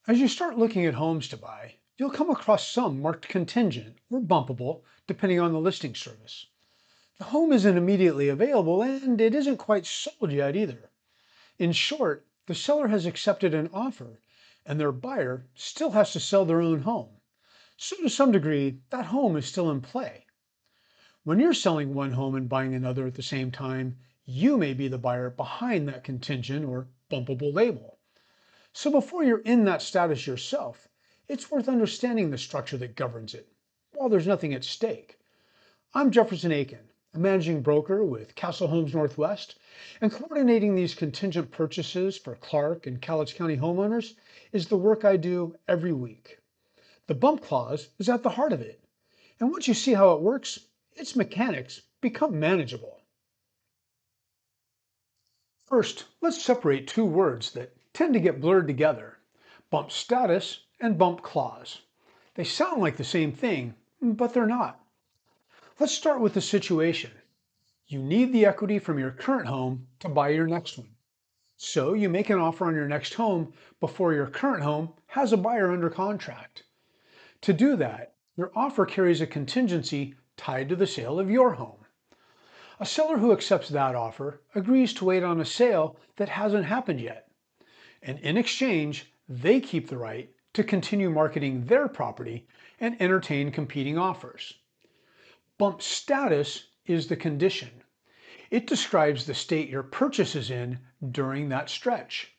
As you start looking at homes to buy, you'll come across some marked contingent or bumpable, depending on the listing service. The home isn't immediately available and it isn't quite sold yet either. In short, the seller has accepted an offer and their buyer still has to sell their own home. So to some degree, that home is still in play. When you're selling one home and buying another at the same time, you may be the buyer behind that contingent or bumpable label. So before you're in that status yourself, it's worth understanding the structure that governs it, while there's nothing at stake. I'm Jefferson Akin, a managing broker with Castle Homes Northwest, and coordinating these contingent purchases for Clark and Cowlitz County homeowners is the work I do every week. The bump clause is at the heart of it, and once you see how it works, its mechanics become manageable. First, let's separate two words that tend to get blurred together: bump status and bump clause. They sound like the same thing, but they're not. Let's start with the situation. You need the equity from your current home to buy your next one. So you make an offer on your next home before your current home has a buyer under contract. To do that, your offer carries a contingency tied to the sale of your home. A seller who accepts that offer agrees to wait on a sale that hasn't happened yet. And in exchange, they keep the right to continue marketing their property and entertain competing offers. Bump status is the condition. It describes the state your purchase is in during that stretch.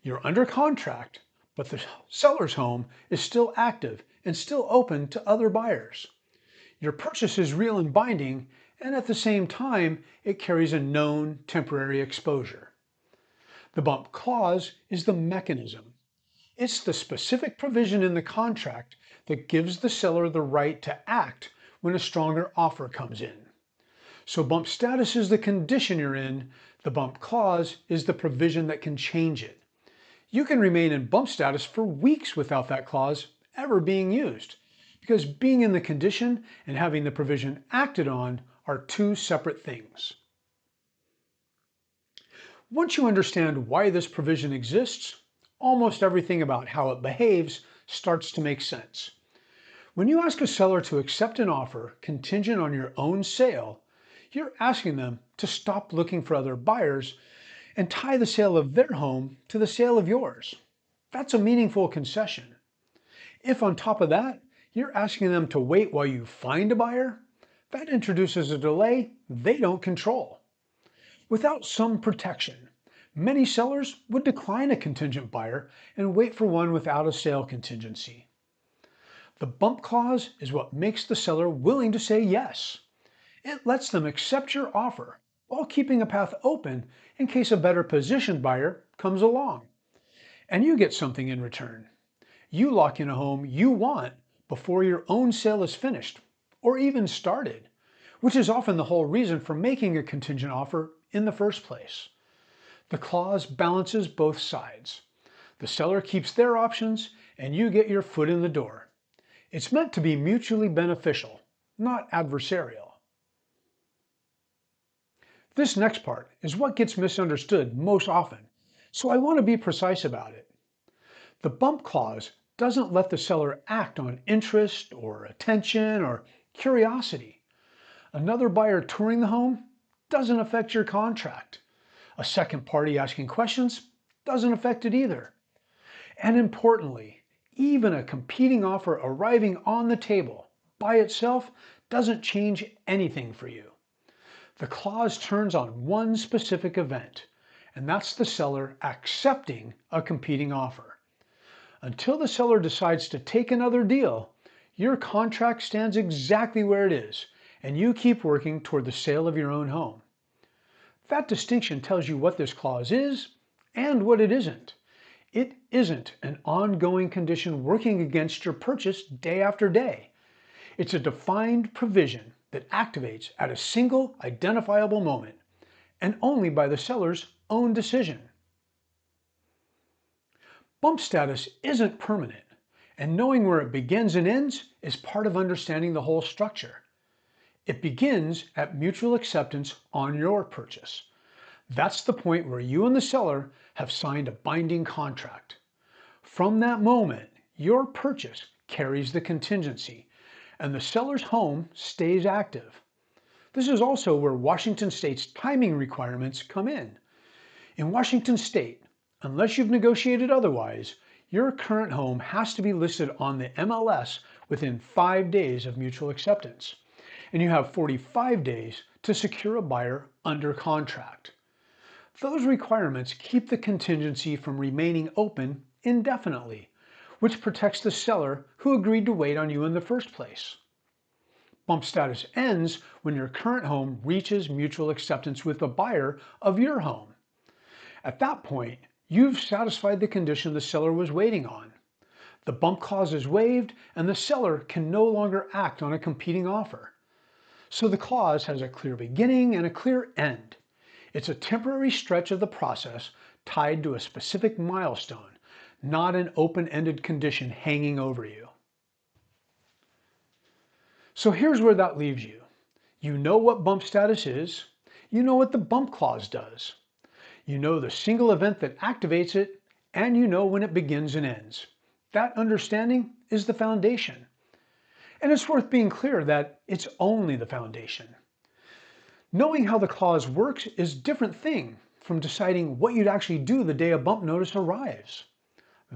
You're under contract, but the seller's home is still active and still open to other buyers. Your purchase is real and binding, and at the same time, it carries a known temporary exposure. The bump clause is the mechanism. It's the specific provision in the contract that gives the seller the right to act when a stronger offer comes in. So bump status is the condition you're in. The bump clause is the provision that can change it. You can remain in bump status for weeks without that clause ever being used, because being in the condition and having the provision acted on are two separate things. Once you understand why this provision exists, almost everything about how it behaves starts to make sense. When you ask a seller to accept an offer contingent on your own sale, you're asking them to stop looking for other buyers and tie the sale of their home to the sale of yours. That's a meaningful concession. If on top of that, you're asking them to wait while you find a buyer, that introduces a delay they don't control. Without some protection, many sellers would decline a contingent buyer and wait for one without a sale contingency. The bump clause is what makes the seller willing to say yes. It lets them accept your offer while keeping a path open in case a better positioned buyer comes along. And you get something in return. You lock in a home you want before your own sale is finished or even started, which is often the whole reason for making a contingent offer in the first place. The clause balances both sides. The seller keeps their options and you get your foot in the door. It's meant to be mutually beneficial, not adversarial. This next part is what gets misunderstood most often, so I want to be precise about it. The bump clause doesn't let the seller act on interest or attention or curiosity. Another buyer touring the home doesn't affect your contract. A second party asking questions doesn't affect it either. And importantly, even a competing offer arriving on the table by itself doesn't change anything for you. The clause turns on one specific event, and that's the seller accepting a competing offer. Until the seller decides to take another deal, your contract stands exactly where it is, and you keep working toward the sale of your own home. That distinction tells you what this clause is and what it isn't. It isn't an ongoing condition working against your purchase day after day. It's a defined provision that activates at a single identifiable moment, and only by the seller's own decision. Bump status isn't permanent, and knowing where it begins and ends is part of understanding the whole structure. It begins at mutual acceptance on your purchase. That's the point where you and the seller have signed a binding contract. From that moment, your purchase carries the contingency, and the seller's home stays active. This is also where Washington State's timing requirements come in. In Washington State, unless you've negotiated otherwise, your current home has to be listed on the MLS within 5 days of mutual acceptance, and you have 45 days to secure a buyer under contract. Those requirements keep the contingency from remaining open indefinitely, which protects the seller who agreed to wait on you in the first place. Bump status ends when your current home reaches mutual acceptance with the buyer of your home. At that point, you've satisfied the condition the seller was waiting on. The bump clause is waived and the seller can no longer act on a competing offer. So the clause has a clear beginning and a clear end. It's a temporary stretch of the process tied to a specific milestone, not an open-ended condition hanging over you. So here's where that leaves you. You know what bump status is. You know what the bump clause does. You know the single event that activates it, and you know when it begins and ends. That understanding is the foundation. And it's worth being clear that it's only the foundation. Knowing how the clause works is a different thing from deciding what you'd actually do the day a bump notice arrives.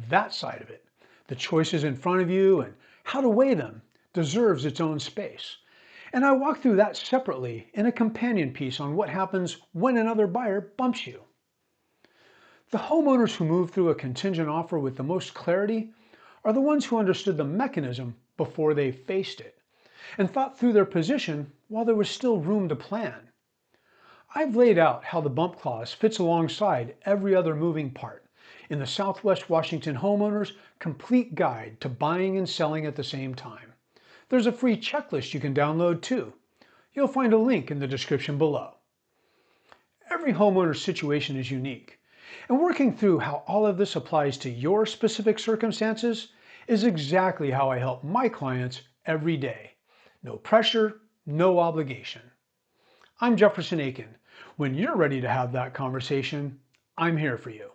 That side of it, the choices in front of you and how to weigh them, deserves its own space. And I walk through that separately in a companion piece on what happens when another buyer bumps you. The homeowners who move through a contingent offer with the most clarity are the ones who understood the mechanism before they faced it and thought through their position while there was still room to plan. I've laid out how the bump clause fits alongside every other moving part in the Southwest Washington Homeowners Complete Guide to Buying and Selling at the Same Time. There's a free checklist you can download too. You'll find a link in the description below. Every homeowner's situation is unique, and working through how all of this applies to your specific circumstances is exactly how I help my clients every day. No pressure, no obligation. I'm Jefferson Akin. When you're ready to have that conversation, I'm here for you.